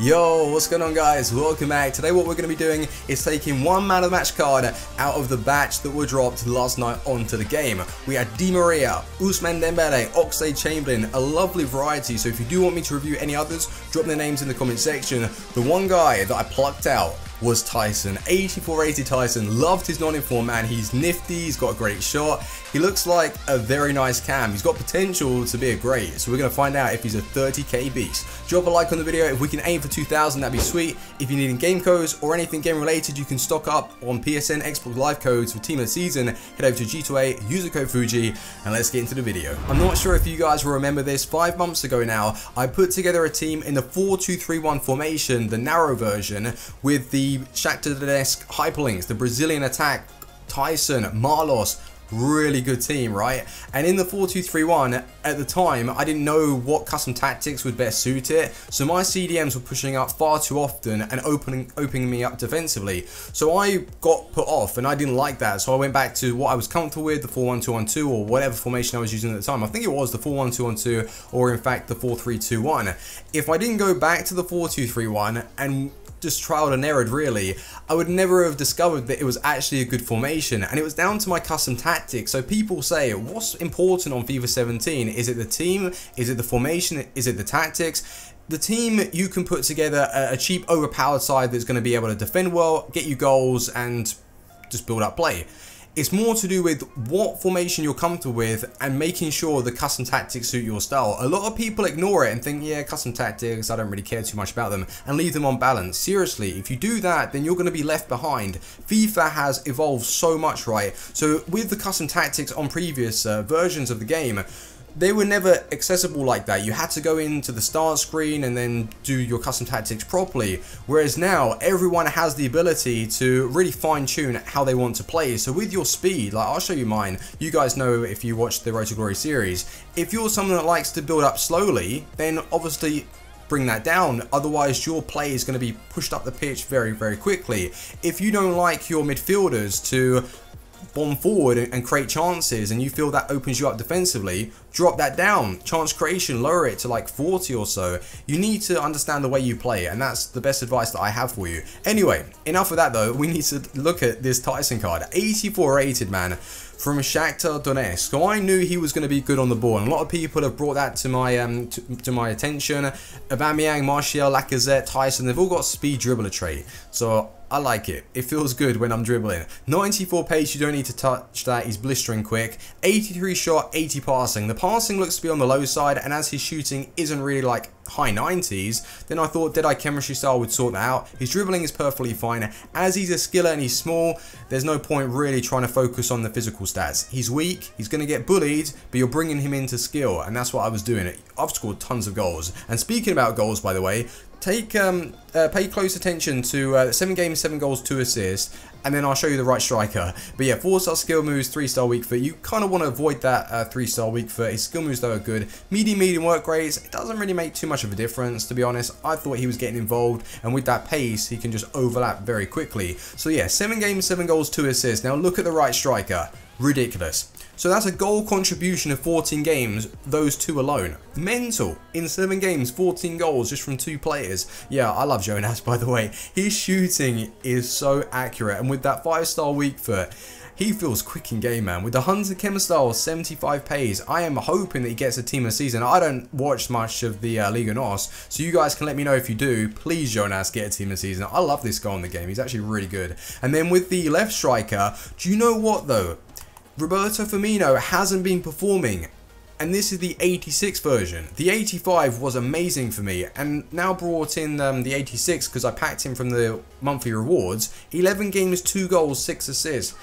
Yo, what's going on guys? Welcome back. Today what we're going to be doing is taking one man of the match card out of the batch that were dropped last night onto the game. We had Di Maria, Ousmane Dembele, Oxlade-Chamberlain, a lovely variety, so if you do want me to review any others, drop their names in the comment section. The one guy that I plucked out was Taison. 84 rated Taison. Loved his non-inform, man. He's nifty, he's got a great shot, he looks like a very nice cam, he's got potential to be a great, so we're going to find out if he's a 30k beast. Drop a like on the video. If we can aim for 2,000, that'd be sweet. If you're needing game codes or anything game related, you can stock up on PSN Xbox Live codes for Team of the Season. Head over to G2A, use the code Fuji, and let's get into the video. I'm not sure if you guys will remember this. 5 months ago now, I put together a team in the 4-2-3-1 formation, the narrow version, with the Shakhtar Donetsk hyperlinks, the Brazilian attack, Taison, Marlos. Really good team, right? And in the 4-2-3-1 at the time, I didn't know what custom tactics would best suit it, so my CDMs were pushing up far too often and opening me up defensively. So I got put off and I didn't like that, so I went back to what I was comfortable with, the 4-1-2-1-2 or whatever formation I was using at the time. I think it was the 4-1-2-1-2 or in fact the 4-3-2-1. If I didn't go back to the 4-2-3-1 and just trialed and errored really, I would never have discovered that it was actually a good formation, and it was down to my custom tactics. So people say, what's important on FIFA 17? Is it the team? Is it the formation? Is it the tactics? The team, you can put together a cheap overpowered side that's going to be able to defend well, get you goals and just build up play. It's more to do with what formation you're comfortable with and making sure the custom tactics suit your style. A lot of people ignore it and think, yeah, custom tactics, I don't really care too much about them, and leave them on balance. Seriously, if you do that, then you're going to be left behind. FIFA has evolved so much, right? So with the custom tactics on previous versions of the game, they were never accessible like that. You had to go into the start screen and then do your custom tactics properly. Whereas now, everyone has the ability to really fine tune how they want to play. So with your speed, like I'll show you mine. You guys know if you watch the Road to Glory series, if you're someone that likes to build up slowly, then obviously bring that down, otherwise your play is going to be pushed up the pitch very, very quickly. If you don't like your midfielders to bomb forward and create chances and you feel that opens you up defensively, drop that down. Chance creation, lower it to like 40 or so. You need to understand the way you play, and that's the best advice that I have for you. Anyway, enough of that though. We need to look at this Taison card. 84 rated, man, from Shakhtar Donetsk. So I knew he was going to be good on the ball, and a lot of people have brought that to my my attention. Aubameyang, Martial, Lacazette, Taison, they've all got speed dribbler trait. So I like it. It feels good when I'm dribbling. 94 pace, you don't need to touch that. He's blistering quick. 83 shot, 80 passing. The passing looks to be on the low side, and as his shooting isn't really like high 90s, then I thought Dead Eye chemistry style would sort that out. His dribbling is perfectly fine. As he's a skiller and he's small, there's no point really trying to focus on the physical stats. He's weak, he's going to get bullied, but you're bringing him into skill, and that's what I was doing. I've scored tons of goals. And speaking about goals, by the way, pay close attention to 7 games, 7 goals, 2 assists, and then I'll show you the right striker. But yeah, 4-star skill moves, 3-star weak foot. You kind of want to avoid that 3-star weak foot. His skill moves though are good. Medium work rates, it doesn't really make too much of a difference, to be honest. I thought he was getting involved, and with that pace, he can just overlap very quickly. So yeah, 7 games, 7 goals, 2 assists. Now look at the right striker. Ridiculous. So that's a goal contribution of 14 games, those 2 alone. Mental. In 7 games, 14 goals just from 2 players. Yeah, I love Jonas, by the way. His shooting is so accurate, and with that 5-star weak foot, he feels quick in game, man. With the Hunter Chem style, 75 pace, I am hoping that he gets a team of the season. I don't watch much of the Liga NOS, so you guys can let me know if you do. Please, Jonas, get a team of the season. I love this guy in the game. He's actually really good. And then with the left striker, do you know what though? Roberto Firmino hasn't been performing, and this is the 86 version. The 85 was amazing for me, and now brought in the 86 because I packed him from the monthly rewards. 11 games, 2 goals, 6 assists.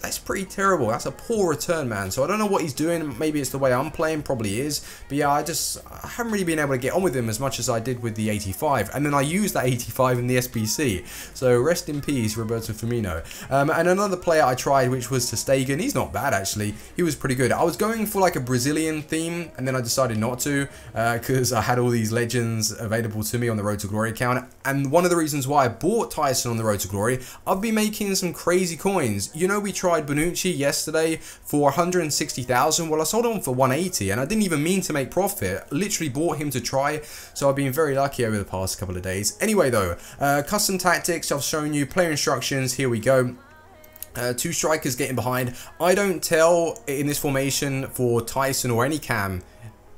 That's pretty terrible. That's a poor return, man. So I don't know what he's doing. Maybe it's the way I'm playing, probably is. But yeah, I haven't really been able to get on with him as much as I did with the 85. And then I used that 85 in the SBC. So rest in peace, Roberto Firmino. And another player I tried, which was ter Stegen. He's not bad, actually. He was pretty good. I was going for like a Brazilian Brazilian theme, and then I decided not to because I had all these legends available to me on the Road to Glory account. And one of the reasons why I bought Tyson on the Road to Glory, I've been making some crazy coins. You know, we tried Bonucci yesterday for 160,000. Well, I sold him for 180, and I didn't even mean to make profit. Literally bought him to try, so I've been very lucky over the past couple of days. Anyway though, custom tactics, I've shown you player instructions, here we go. 2 strikers getting behind. I don't tell in this formation for Tyson or any cam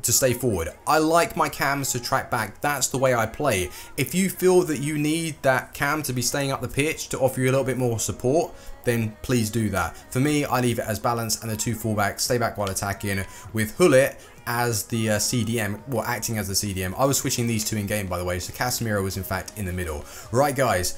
to stay forward. I like my cams to track back. That's the way I play. If you feel that you need that cam to be staying up the pitch to offer you a little bit more support, then please do that. For me, I leave it as balance, and the 2 fullbacks stay back while attacking, with Hullet as the CDM, well, acting as the CDM. I was switching these 2 in game, by the way, so Casemiro was in fact in the middle. Right guys,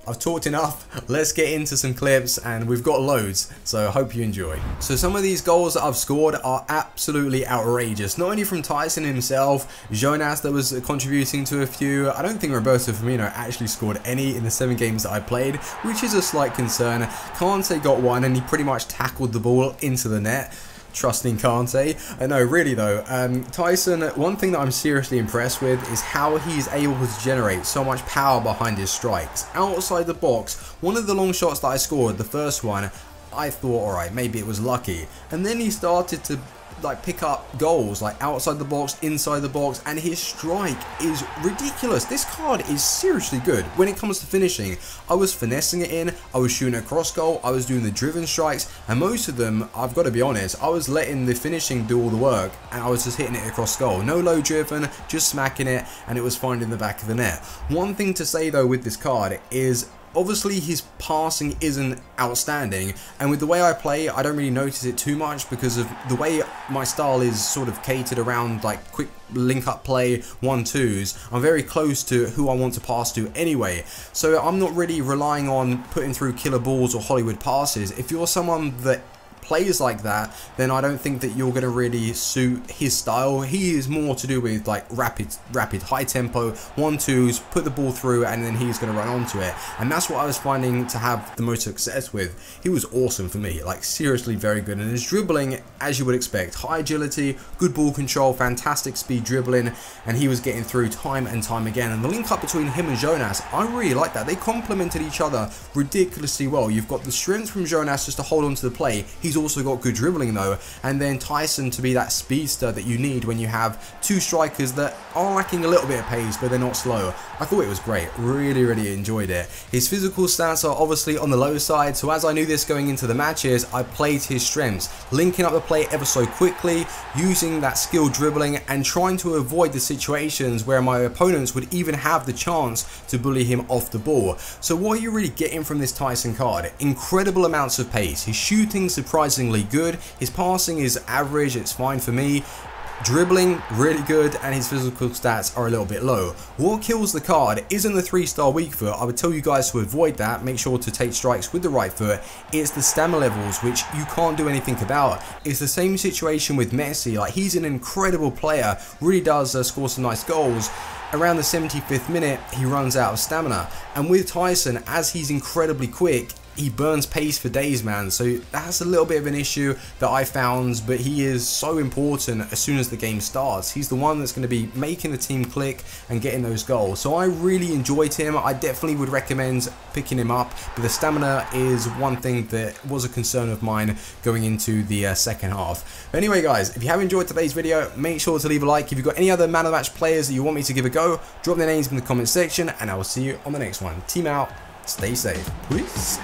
I've talked enough, let's get into some clips, and we've got loads, so I hope you enjoy. So some of these goals that I've scored are absolutely outrageous, not only from Tyson himself, Jonas that was contributing to a few. I don't think Roberto Firmino actually scored any in the 7 games that I played, which is a slight concern. Kante got one, and he pretty much tackled the ball into the net. Trusting Kante. No, really though, Tyson, one thing that I'm seriously impressed with is how he's able to generate so much power behind his strikes. Outside the box, one of the long shots that I scored, the first one, I thought, alright, maybe it was lucky. And then he started to like pick up goals like outside the box, inside the box, and his strike is ridiculous. This card is seriously good when it comes to finishing. I was finessing it in, I was shooting a cross goal, I was doing the driven strikes, and most of them, I've got to be honest, I was letting the finishing do all the work, and I was just hitting it across goal. No low driven, just smacking it, and it was finding the back of the net. One thing to say though with this card is, obviously his passing isn't outstanding, and with the way I play, I don't really notice it too much because of the way my style is sort of catered around like quick link-up play, 1-2s. I'm very close to who I want to pass to anyway, so I'm not really relying on putting through killer balls or Hollywood passes. If you're someone that plays like that, then I don't think that you're going to really suit his style. He is more to do with like rapid high tempo 1-2s, put the ball through, and then he's going to run onto it, and that's what I was finding to have the most success with. He was awesome for me, like seriously very good, and his dribbling, as you would expect, high agility, good ball control, fantastic speed dribbling, and he was getting through time and time again. And the link up between him and Jonas, I really like that. They complemented each other ridiculously well. You've got the strength from Jonas just to hold on to the play. He's also got good dribbling though, and then Tyson to be that speedster that you need when you have 2 strikers that are lacking a little bit of pace but they're not slow. I thought it was great, really enjoyed it. His physical stats are obviously on the low side, so as I knew this going into the matches, I played his strengths, linking up the play ever so quickly, using that skill dribbling, and trying to avoid the situations where my opponents would even have the chance to bully him off the ball. So what are you really getting from this Tyson card? Incredible amounts of pace, his shooting surprisingly good, his passing is average, it's fine for me, dribbling really good, and his physical stats are a little bit low. What kills the card isn't the 3-star weak foot. I would tell you guys to avoid that. Make sure to take strikes with the right foot. It's the stamina levels, which you can't do anything about. It's the same situation with Messi. Like, he's an incredible player, really does score some nice goals. Around the 75th minute, he runs out of stamina, and with Tyson, as he's incredibly quick, he burns pace for days, man. So that's a little bit of an issue that I found, but he is so important as soon as the game starts. He's the one that's going to be making the team click and getting those goals. So I really enjoyed him. I definitely would recommend picking him up, but the stamina is one thing that was a concern of mine going into the second half. But anyway guys, if you have enjoyed today's video, make sure to leave a like. If you've got any other man of the match players that you want me to give a go, drop their names in the comment section, and I will see you on the next one. Team out, stay safe, peace.